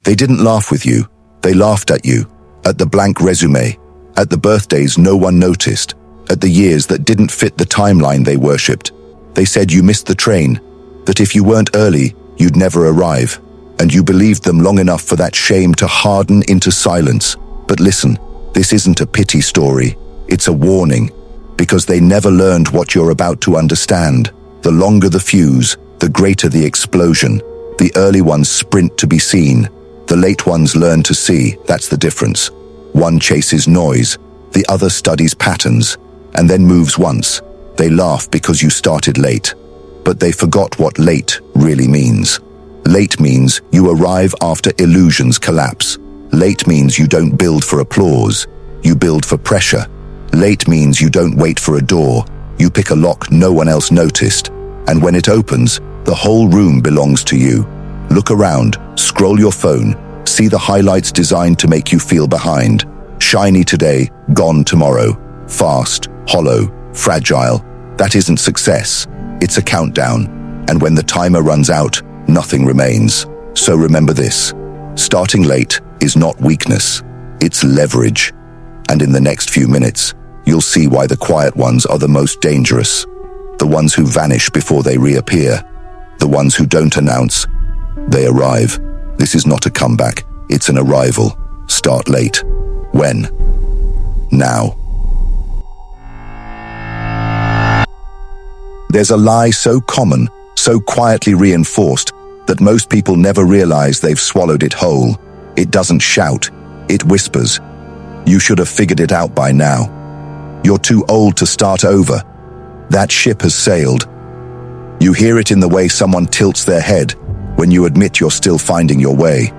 They didn't laugh with you. They laughed at you, at the blank resume, at the birthdays no one noticed, at the years that didn't fit the timeline they worshipped. They said you missed the train, that if you weren't early, you'd never arrive. And you believed them long enough for that shame to harden into silence. But listen, this isn't a pity story. It's a warning, because they never learned what you're about to understand. The longer the fuse, the greater the explosion. The early ones sprint to be seen. The late ones learn to see. That's the difference. One chases noise, the other studies patterns, and then moves once. They laugh because you started late, but they forgot what late really means. Late means you arrive after illusions collapse. Late means you don't build for applause, you build for pressure. Late means you don't wait for a door, you pick a lock no one else noticed, and when it opens, the whole room belongs to you. Look around, scroll your phone, see the highlights designed to make you feel behind. Shiny today, gone tomorrow. Fast, hollow, fragile. That isn't success. It's a countdown. And when the timer runs out, nothing remains. So remember this. Starting late is not weakness. It's leverage. And in the next few minutes, you'll see why the quiet ones are the most dangerous. The ones who vanish before they reappear. The ones who don't announce. They arrive. This is not a comeback. It's an arrival. Start late. When? Now. There's a lie so common, so quietly reinforced, that most people never realize they've swallowed it whole. It doesn't shout, it whispers. You should have figured it out by now. You're too old to start over. That ship has sailed. You hear it in the way someone tilts their head when you admit you're still finding your way.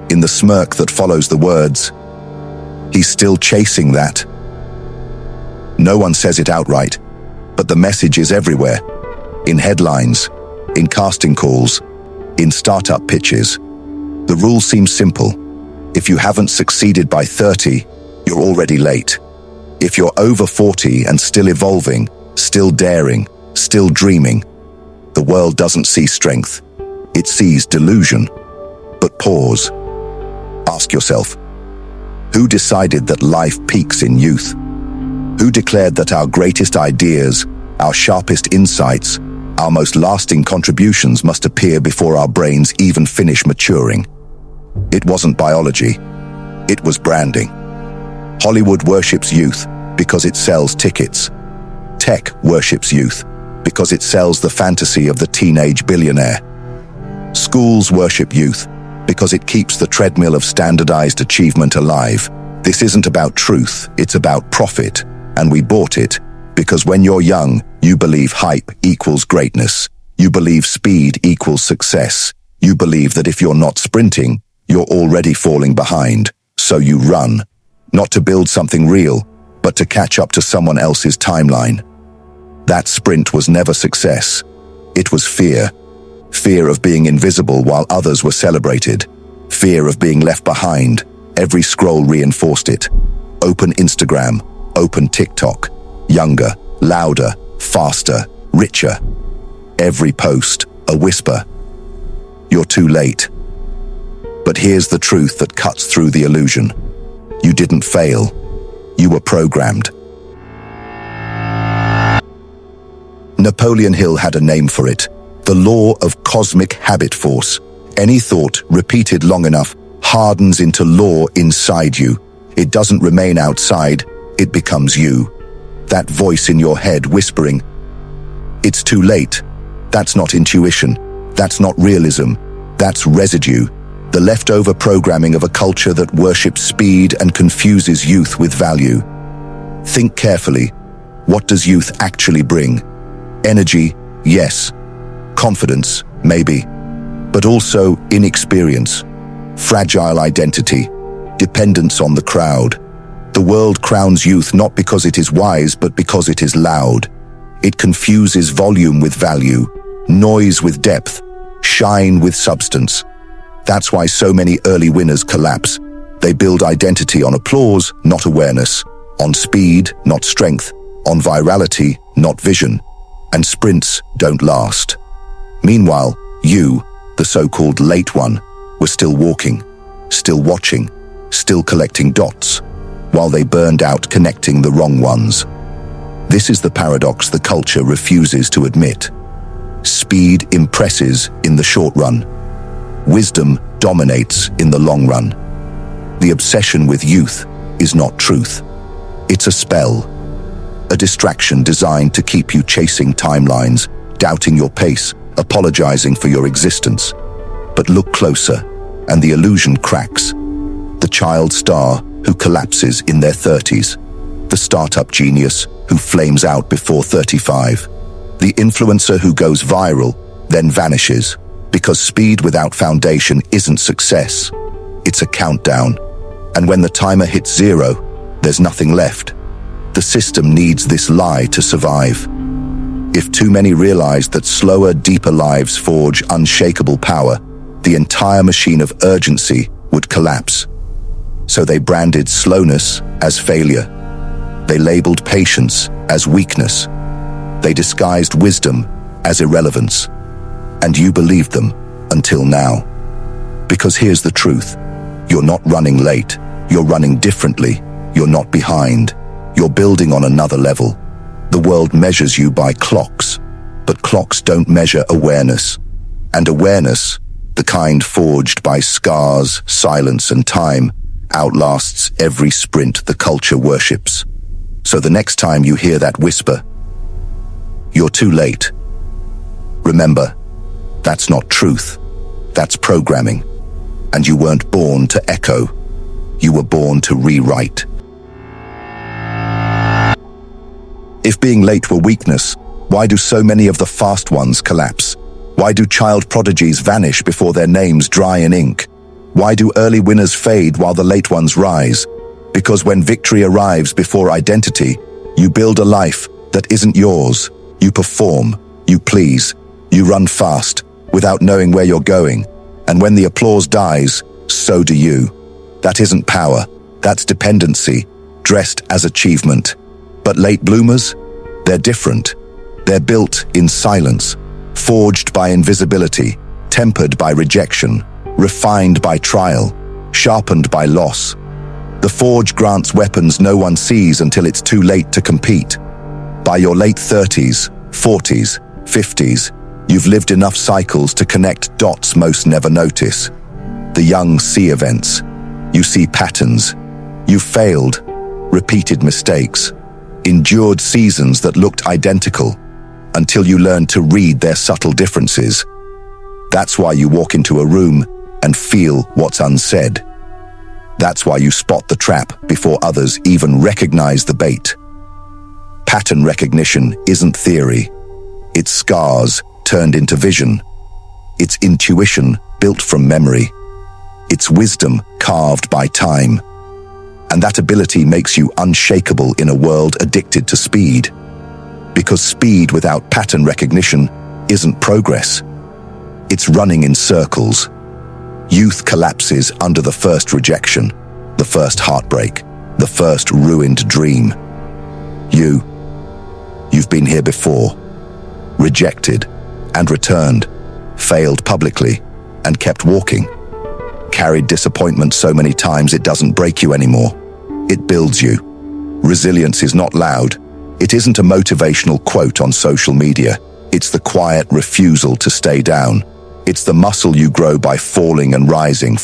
In the smirk that follows the words, he's still chasing that. No one says it outright, but the message is everywhere. In headlines, in casting calls, in startup pitches. The rule seems simple. If you haven't succeeded by 30, you're already late. If you're over 40 and still evolving, still daring, still dreaming, the world doesn't see strength. It sees delusion. But pause. Ask yourself, who decided that life peaks in youth? Who declared that our greatest ideas, our sharpest insights, our most lasting contributions must appear before our brains even finish maturing? It wasn't biology. It was branding. Hollywood worships youth because it sells tickets. Tech worships youth because it sells the fantasy of the teenage billionaire. Schools worship youth because it keeps the treadmill of standardized achievement alive. This isn't about truth, it's about profit. And we bought it because when you're young, you believe hype equals greatness. You believe speed equals success. You believe that if you're not sprinting, you're already falling behind. So you run, not to build something real, but to catch up to someone else's timeline. That sprint was never success. It was fear. Fear of being invisible while others were celebrated. Fear of being left behind. Every scroll reinforced it. Open Instagram, open TikTok. Younger, louder, faster, richer. Every post, a whisper. You're too late. But here's the truth that cuts through the illusion. You didn't fail. You were programmed. Napoleon Hill had a name for it. The law of cosmic habit force. Any thought repeated long enough hardens into law inside you. It doesn't remain outside, it becomes you. That voice in your head whispering, "It's too late." That's not intuition. That's not realism. That's residue. The leftover programming of a culture that worships speed and confuses youth with value. Think carefully. What does youth actually bring? Energy, yes. Confidence, maybe. But also inexperience, fragile identity, dependence on the crowd. The world crowns youth not because it is wise, but because it is loud. It confuses volume with value, noise with depth, shine with substance. That's why so many early winners collapse. They build identity on applause, not awareness, on speed, not strength, on virality, not vision. And sprints don't last. Meanwhile, you, the so-called late one, were still walking, still watching, still collecting dots, while they burned out connecting the wrong ones. This is the paradox the culture refuses to admit. Speed impresses in the short run. Wisdom dominates in the long run. The obsession with youth is not truth. It's a spell, a distraction designed to keep you chasing timelines, doubting your pace, apologizing for your existence. But look closer, and the illusion cracks. The child star who collapses in their 30s. The startup genius who flames out before 35. The influencer who goes viral, then vanishes. Because speed without foundation isn't success. It's a countdown. And when the timer hits 0, there's nothing left. The system needs this lie to survive. If too many realize that slower, deeper lives forge unshakable power, the entire machine of urgency would collapse. So they branded slowness as failure. They labeled patience as weakness. They disguised wisdom as irrelevance. And you believed them until now. Because here's the truth. You're not running late. You're running differently. You're not behind. You're building on another level. The world measures you by clocks, but clocks don't measure awareness. And awareness, the kind forged by scars, silence, and time, outlasts every sprint the culture worships. So the next time you hear that whisper, "You're too late," remember, that's not truth. That's programming. And you weren't born to echo. You were born to rewrite. If being late were weakness, why do so many of the fast ones collapse? Why do child prodigies vanish before their names dry in ink? Why do early winners fade while the late ones rise? Because when victory arrives before identity, you build a life that isn't yours. You perform, you please, you run fast, without knowing where you're going. And when the applause dies, so do you. That isn't power, that's dependency, dressed as achievement. But late bloomers? They're different. They're built in silence, forged by invisibility, tempered by rejection, refined by trial, sharpened by loss. The forge grants weapons no one sees until it's too late to compete. By your late 30s, 40s, 50s, you've lived enough cycles to connect dots most never notice. The young see events. You see patterns. You've failed, repeated mistakes, endured seasons that looked identical, until you learned to read their subtle differences. That's why you walk into a room and feel what's unsaid. That's why you spot the trap before others even recognize the bait. Pattern recognition isn't theory. It's scars turned into vision. It's intuition built from memory. It's wisdom carved by time. And that ability makes you unshakable in a world addicted to speed. Because speed without pattern recognition isn't progress. It's running in circles. Youth collapses under the first rejection, the first heartbreak, the first ruined dream. You've been here before, rejected and returned, failed publicly and kept walking. Carried disappointment so many times it doesn't break you anymore. It builds you. Resilience is not loud. It isn't a motivational quote on social media. It's the quiet refusal to stay down. It's the muscle you grow by falling and rising,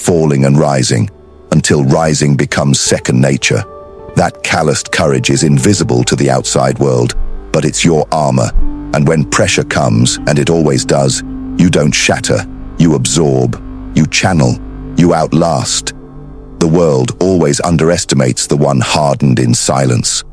until rising becomes second nature. That calloused courage is invisible to the outside world, but it's your armor. And when pressure comes, and it always does, you don't shatter, you absorb, you channel, you outlast. The world always underestimates the one hardened in silence.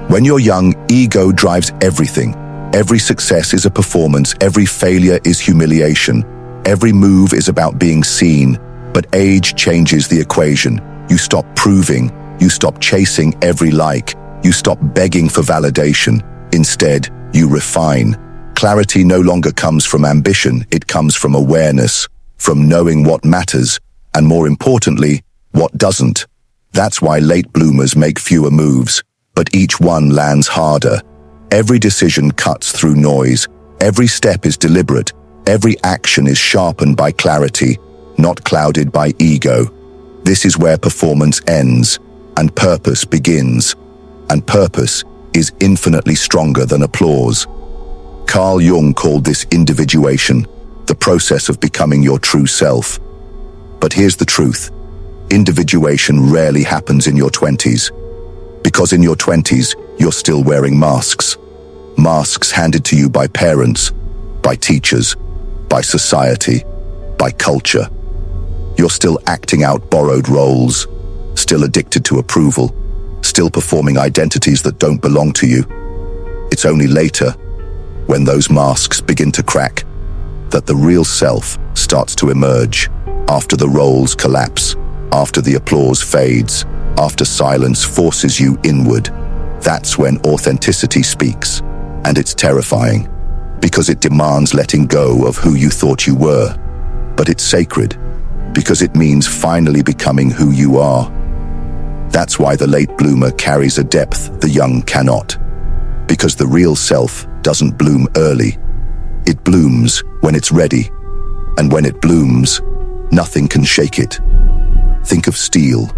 When you're young, ego drives everything. Every success is a performance, every failure is humiliation. Every move is about being seen, but age changes the equation. You stop proving, you stop chasing every like, you stop begging for validation. Instead, you refine. Clarity no longer comes from ambition, it comes from awareness, from knowing what matters, and more importantly, what doesn't. That's why late bloomers make fewer moves, but each one lands harder. Every decision cuts through noise, every step is deliberate, Every action is sharpened by clarity, not clouded by ego. This is where performance ends and purpose begins. And purpose is infinitely stronger than applause. Carl Jung called this individuation, the process of becoming your true self. But here's the truth. Individuation rarely happens in your 20s. Because in your 20s, you're still wearing masks. Masks handed to you by parents, by teachers, by society, by culture. You're still acting out borrowed roles, still addicted to approval, still performing identities that don't belong to you. It's only later, when those masks begin to crack, that the real self starts to emerge, after the roles collapse, after the applause fades, after silence forces you inward. That's when authenticity speaks, and it's terrifying, because it demands letting go of who you thought you were. But it's sacred, because it means finally becoming who you are. That's why the late bloomer carries a depth the young cannot. Because the real self doesn't bloom early. It blooms when it's ready. And when it blooms, nothing can shake it. Think of steel.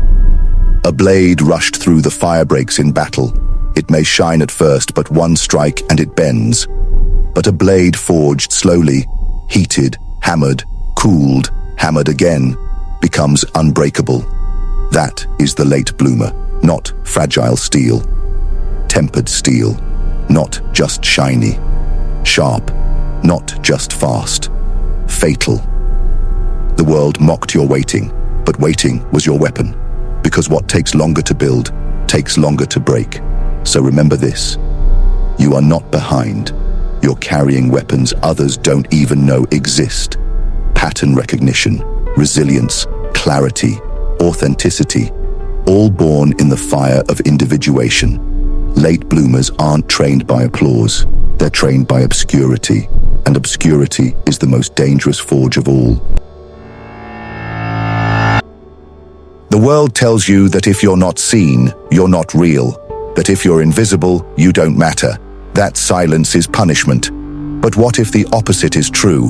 A blade rushed through the fire breaks in battle. It may shine at first, but one strike and it bends. But a blade forged slowly, heated, hammered, cooled, hammered again, becomes unbreakable. That is the late bloomer, not fragile steel. Tempered steel, not just shiny. Sharp, not just fast. Fatal. The world mocked your waiting, but waiting was your weapon. Because what takes longer to build, takes longer to break. So remember this. You are not behind. You're carrying weapons others don't even know exist. Pattern recognition, resilience, clarity, authenticity, all born in the fire of individuation. Late bloomers aren't trained by applause. They're trained by obscurity. And obscurity is the most dangerous forge of all. The world tells you that if you're not seen, you're not real. That if you're invisible, you don't matter. That silence is punishment. But what if the opposite is true?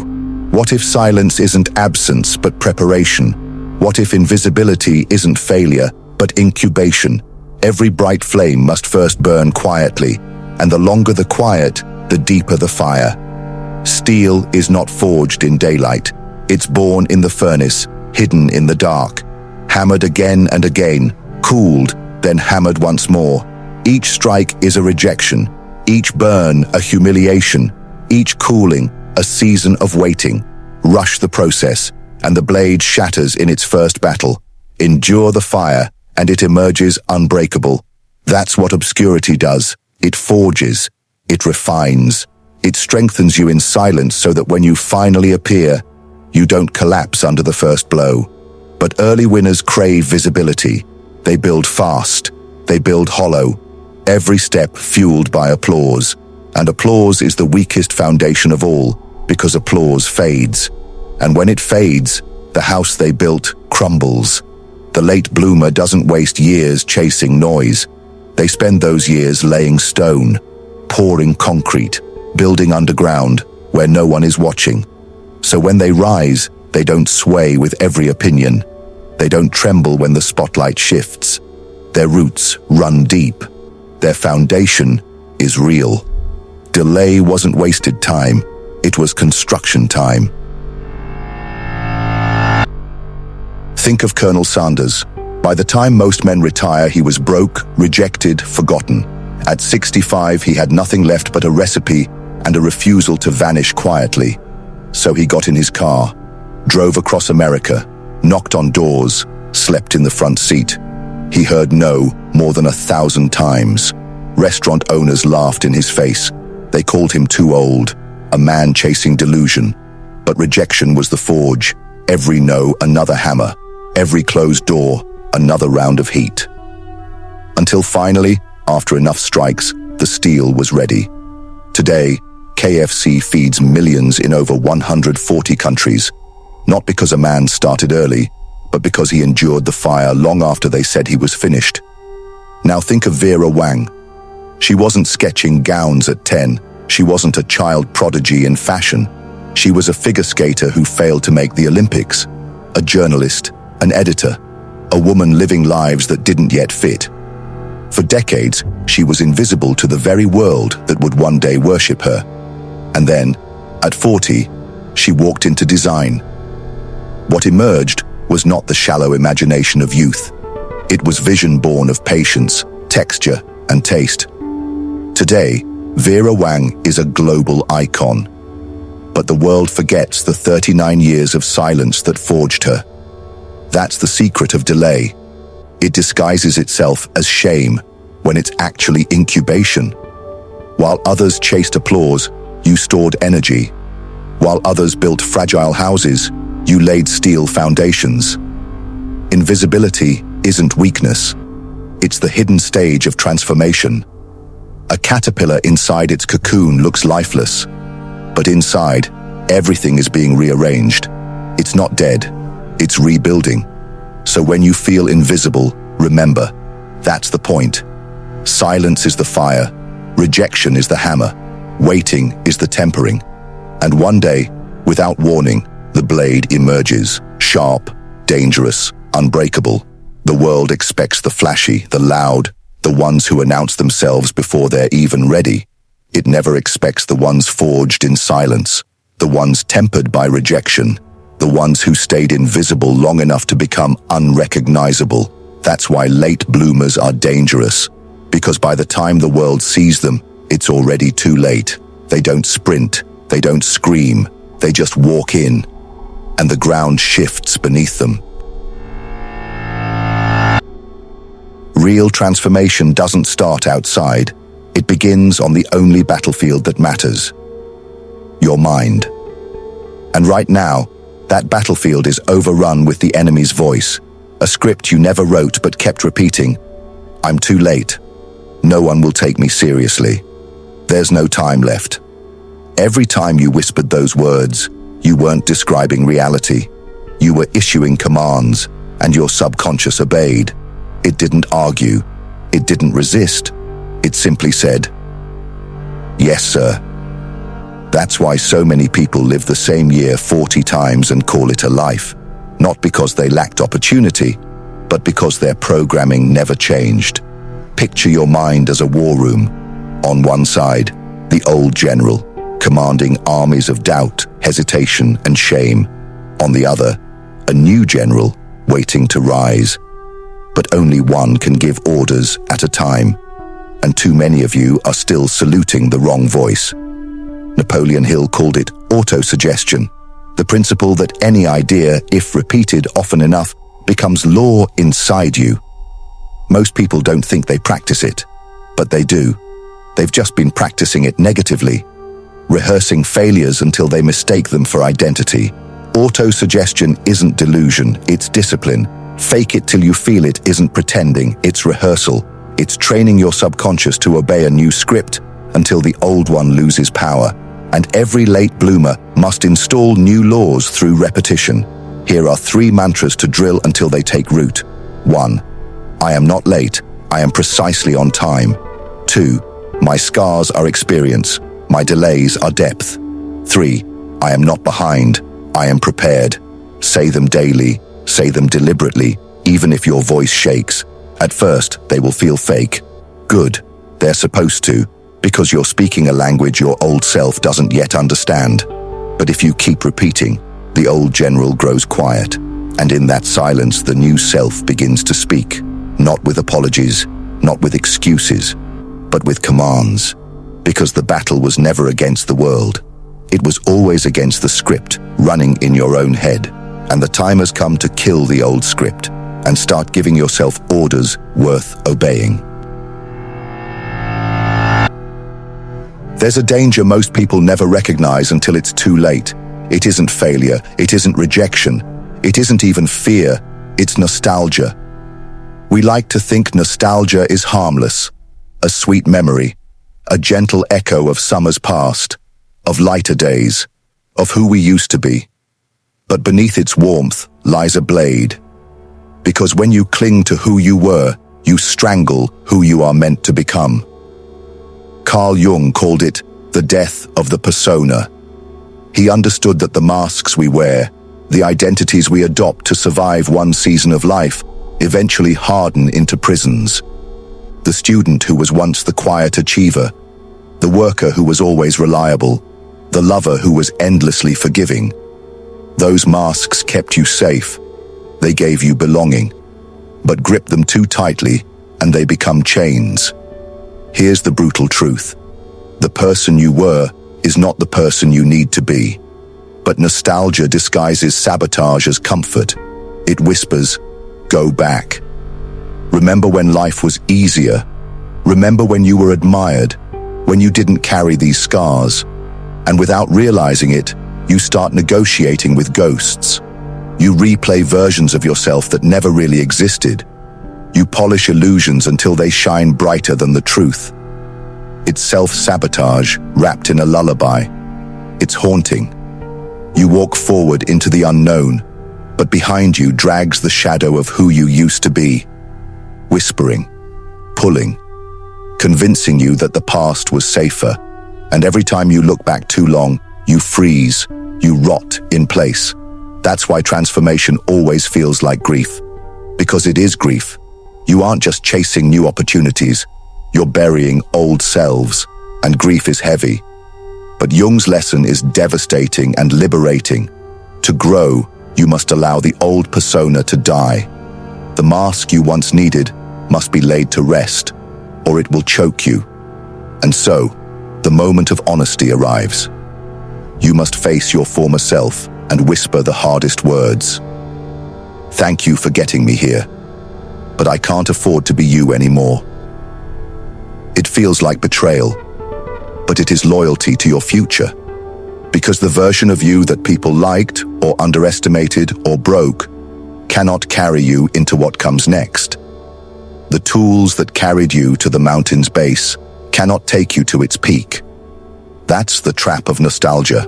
What if silence isn't absence, but preparation? What if invisibility isn't failure, but incubation? Every bright flame must first burn quietly, and the longer the quiet, the deeper the fire. Steel is not forged in daylight. It's born in the furnace, hidden in the dark. Hammered again and again, cooled, then hammered once more. Each strike is a rejection, each burn a humiliation, each cooling a season of waiting. Rush the process, and the blade shatters in its first battle. Endure the fire, and it emerges unbreakable. That's what obscurity does. It forges, it refines, it strengthens you in silence so that when you finally appear, you don't collapse under the first blow. But early winners crave visibility. They build fast, they build hollow, every step fueled by applause. And applause is the weakest foundation of all, because applause fades. And when it fades, the house they built crumbles. The late bloomer doesn't waste years chasing noise. They spend those years laying stone, pouring concrete, building underground, where no one is watching. So when they rise, they don't sway with every opinion. They don't tremble when the spotlight shifts. Their roots run deep. Their foundation is real. Delay wasn't wasted time. It was construction time. Think of Colonel Sanders. By the time most men retire, he was broke, rejected, forgotten. At 65, he had nothing left but a recipe and a refusal to vanish quietly. So he got in his car, drove across America, knocked on doors, slept in the front seat. He heard no more than 1,000 times. Restaurant owners laughed in his face. They called him too old, a man chasing delusion. But rejection was the forge. Every no, another hammer. Every closed door, another round of heat. Until finally, after enough strikes, the steel was ready. Today, KFC feeds millions in over 140 countries. Not because a man started early, but because he endured the fire long after they said he was finished. Now think of Vera Wang. She wasn't sketching gowns at 10. She wasn't a child prodigy in fashion. She was a figure skater who failed to make the Olympics, a journalist, an editor, a woman living lives that didn't yet fit. For decades, she was invisible to the very world that would one day worship her. And then, at 40, she walked into design. What emerged was not the shallow imagination of youth. It was vision born of patience, texture, and taste. Today, Vera Wang is a global icon. But the world forgets the 39 years of silence that forged her. That's the secret of delay. It disguises itself as shame when it's actually incubation. While others chased applause, you stored energy. While others built fragile houses, you laid steel foundations. Invisibility isn't weakness. It's the hidden stage of transformation. A caterpillar inside its cocoon looks lifeless, but inside, everything is being rearranged. It's not dead, it's rebuilding. So when you feel invisible, remember, that's the point. Silence is the fire, rejection is the hammer, waiting is the tempering. And one day, without warning, the blade emerges, sharp, dangerous, unbreakable. The world expects the flashy, the loud, the ones who announce themselves before they're even ready. It never expects the ones forged in silence, the ones tempered by rejection, the ones who stayed invisible long enough to become unrecognizable. That's why late bloomers are dangerous, because by the time the world sees them, it's already too late. They don't sprint, they don't scream, they just walk in, and the ground shifts beneath them. Real transformation doesn't start outside. It begins on the only battlefield that matters, your mind. And right now, that battlefield is overrun with the enemy's voice, a script you never wrote but kept repeating. I'm too late. No one will take me seriously. There's no time left. Every time you whispered those words, you weren't describing reality. You were issuing commands, and your subconscious obeyed. It didn't argue. It didn't resist. It simply said, "Yes, sir." That's why so many people live the same year 40 times and call it a life. Not because they lacked opportunity, but because their programming never changed. Picture your mind as a war room. On one side, the old general, commanding armies of doubt, hesitation, and shame. On the other, a new general, waiting to rise. But only one can give orders at a time, and too many of you are still saluting the wrong voice. Napoleon Hill called it autosuggestion, the principle that any idea, if repeated often enough, becomes law inside you. Most people don't think they practice it, but they do. They've just been practicing it negatively, rehearsing failures until they mistake them for identity. Autosuggestion isn't delusion, it's discipline. Fake it till you feel it isn't pretending, it's rehearsal. It's training your subconscious to obey a new script until the old one loses power. And every late bloomer must install new laws through repetition. Here are 3 mantras to drill until they take root. 1. I am not late, I am precisely on time. 2. My scars are experience, my delays are depth. 3. I am not behind, I am prepared. Say them daily. Say them deliberately, even if your voice shakes. At first, they will feel fake. Good. They're supposed to, because you're speaking a language your old self doesn't yet understand. But if you keep repeating, the old general grows quiet, and in that silence the new self begins to speak, not with apologies, not with excuses, but with commands. Because the battle was never against the world. It was always against the script running in your own head. And the time has come to kill the old script and start giving yourself orders worth obeying. There's a danger most people never recognize until it's too late. It isn't failure, it isn't rejection, it isn't even fear, it's nostalgia. We like to think nostalgia is harmless, a sweet memory, a gentle echo of summers past, of lighter days, of who we used to be. But beneath its warmth lies a blade. Because when you cling to who you were, you strangle who you are meant to become. Carl Jung called it the death of the persona. He understood that the masks we wear, the identities we adopt to survive one season of life, eventually harden into prisons. The student who was once the quiet achiever, the worker who was always reliable, the lover who was endlessly forgiving. Those masks kept you safe. They gave you belonging. But grip them too tightly, and they become chains. Here's the brutal truth. The person you were is not the person you need to be. But nostalgia disguises sabotage as comfort. It whispers, "Go back." Remember when life was easier. Remember when you were admired, when you didn't carry these scars. And without realizing it, you start negotiating with ghosts. You replay versions of yourself that never really existed. You polish illusions until they shine brighter than the truth. It's self-sabotage wrapped in a lullaby. It's haunting. You walk forward into the unknown, but behind you drags the shadow of who you used to be. Whispering, pulling, convincing you that the past was safer. And every time you look back too long, you freeze, you rot in place. That's why transformation always feels like grief. Because it is grief. You aren't just chasing new opportunities, you're burying old selves, and grief is heavy. But Jung's lesson is devastating and liberating. To grow, you must allow the old persona to die. The mask you once needed must be laid to rest, or it will choke you. And so, the moment of honesty arrives. You must face your former self and whisper the hardest words. "Thank you for getting me here, but I can't afford to be you anymore." It feels like betrayal, but it is loyalty to your future. Because the version of you that people liked or underestimated or broke cannot carry you into what comes next. The tools that carried you to the mountain's base cannot take you to its peak. That's the trap of nostalgia.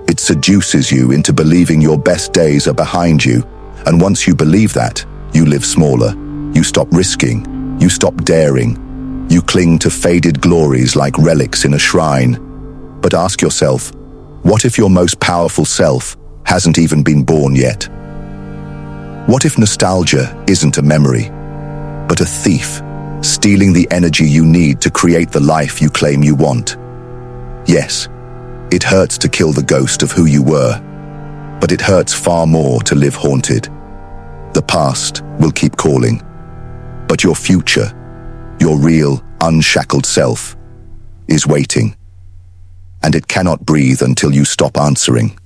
It seduces you into believing your best days are behind you, and once you believe that, you live smaller. You stop risking, you stop daring, you cling to faded glories like relics in a shrine. But ask yourself, what if your most powerful self hasn't even been born yet? What if nostalgia isn't a memory, but a thief, stealing the energy you need to create the life you claim you want? Yes, it hurts to kill the ghost of who you were, but it hurts far more to live haunted. The past will keep calling, but your future, your real, unshackled self, is waiting. And it cannot breathe until you stop answering.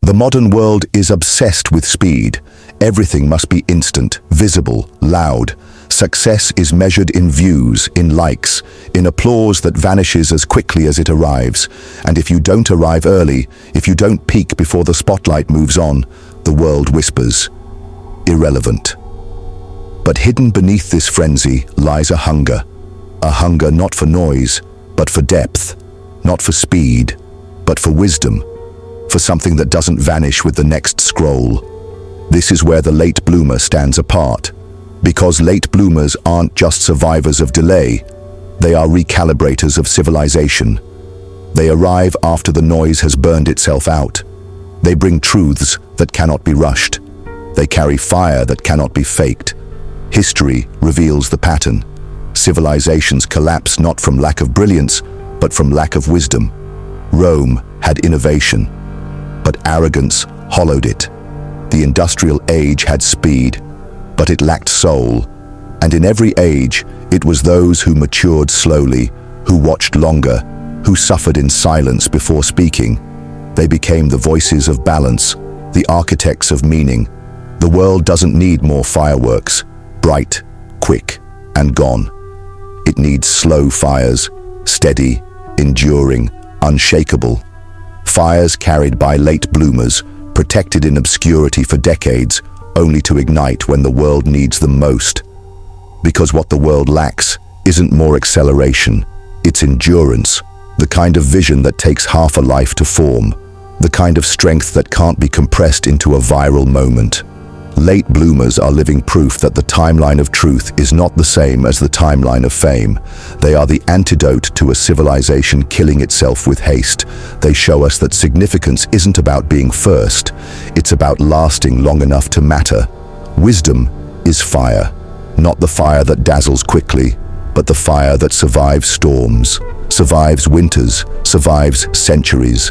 The modern world is obsessed with speed. Everything must be instant, visible, loud. Success is measured in views, in likes, in applause that vanishes as quickly as it arrives. And if you don't arrive early, if you don't peak before the spotlight moves on, the world whispers, irrelevant. But hidden beneath this frenzy lies a hunger not for noise, but for depth, not for speed, but for wisdom, for something that doesn't vanish with the next scroll. This is where the late bloomer stands apart, because late bloomers aren't just survivors of delay, they are recalibrators of civilization. They arrive after the noise has burned itself out. They bring truths that cannot be rushed. They carry fire that cannot be faked. History reveals the pattern. Civilizations collapse not from lack of brilliance, but from lack of wisdom. Rome had innovation, but arrogance hollowed it. The industrial age had speed, but it lacked soul. And in every age, it was those who matured slowly, who watched longer, who suffered in silence before speaking. They became the voices of balance, the architects of meaning. The world doesn't need more fireworks, bright, quick, and gone. It needs slow fires, steady, enduring, unshakable. Fires carried by late bloomers, protected in obscurity for decades, only to ignite when the world needs them most. Because what the world lacks isn't more acceleration, it's endurance, the kind of vision that takes half a life to form, the kind of strength that can't be compressed into a viral moment. Late bloomers are living proof that the timeline of truth is not the same as the timeline of fame. They are the antidote to a civilization killing itself with haste. They show us that significance isn't about being first, it's about lasting long enough to matter. Wisdom is fire, not the fire that dazzles quickly, but the fire that survives storms, survives winters, survives centuries.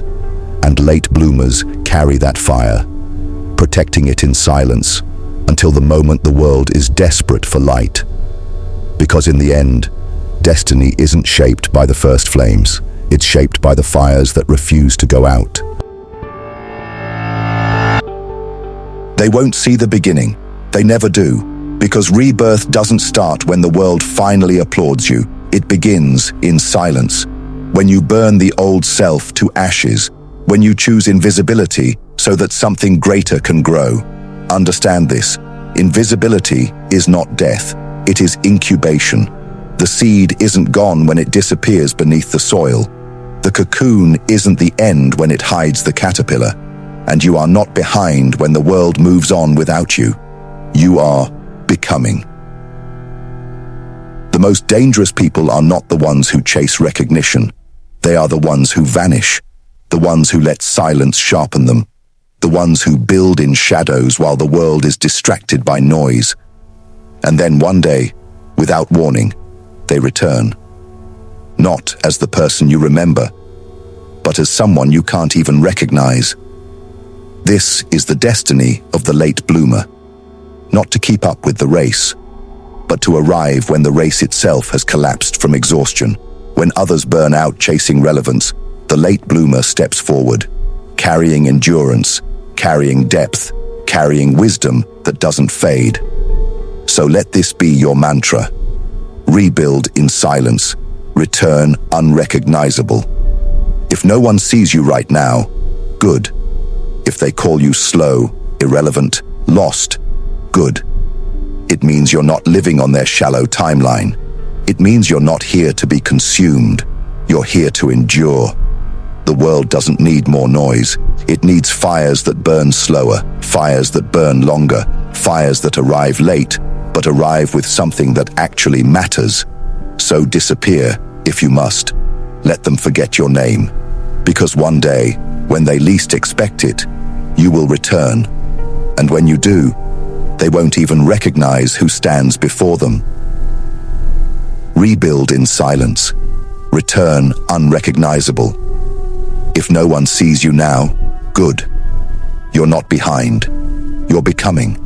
And late bloomers carry that fire, protecting it in silence until the moment the world is desperate for light. Because in the end, destiny isn't shaped by the first flames, it's shaped by the fires that refuse to go out. They won't see the beginning. They never do. Because rebirth doesn't start when the world finally applauds you. It begins in silence. When you burn the old self to ashes. When you choose invisibility so that something greater can grow. Understand this. Invisibility is not death. It is incubation. The seed isn't gone when it disappears beneath the soil. The cocoon isn't the end when it hides the caterpillar. And you are not behind when the world moves on without you. You are becoming. The most dangerous people are not the ones who chase recognition. They are the ones who vanish. The ones who let silence sharpen them. The ones who build in shadows while the world is distracted by noise. And then one day, without warning, they return. Not as the person you remember, but as someone you can't even recognize. This is the destiny of the late bloomer. Not to keep up with the race, but to arrive when the race itself has collapsed from exhaustion. When others burn out chasing relevance, the late bloomer steps forward, carrying endurance, carrying depth, carrying wisdom that doesn't fade. So let this be your mantra. Rebuild in silence, return unrecognizable. If no one sees you right now, good. If they call you slow, irrelevant, lost, good. It means you're not living on their shallow timeline. It means you're not here to be consumed. You're here to endure. The world doesn't need more noise. It needs fires that burn slower, fires that burn longer, fires that arrive late, but arrive with something that actually matters. So disappear, if you must. Let them forget your name. Because one day, when they least expect it, you will return. And when you do, they won't even recognize who stands before them. Rebuild in silence. Return unrecognizable. If no one sees you now, good. You're not behind. You're becoming.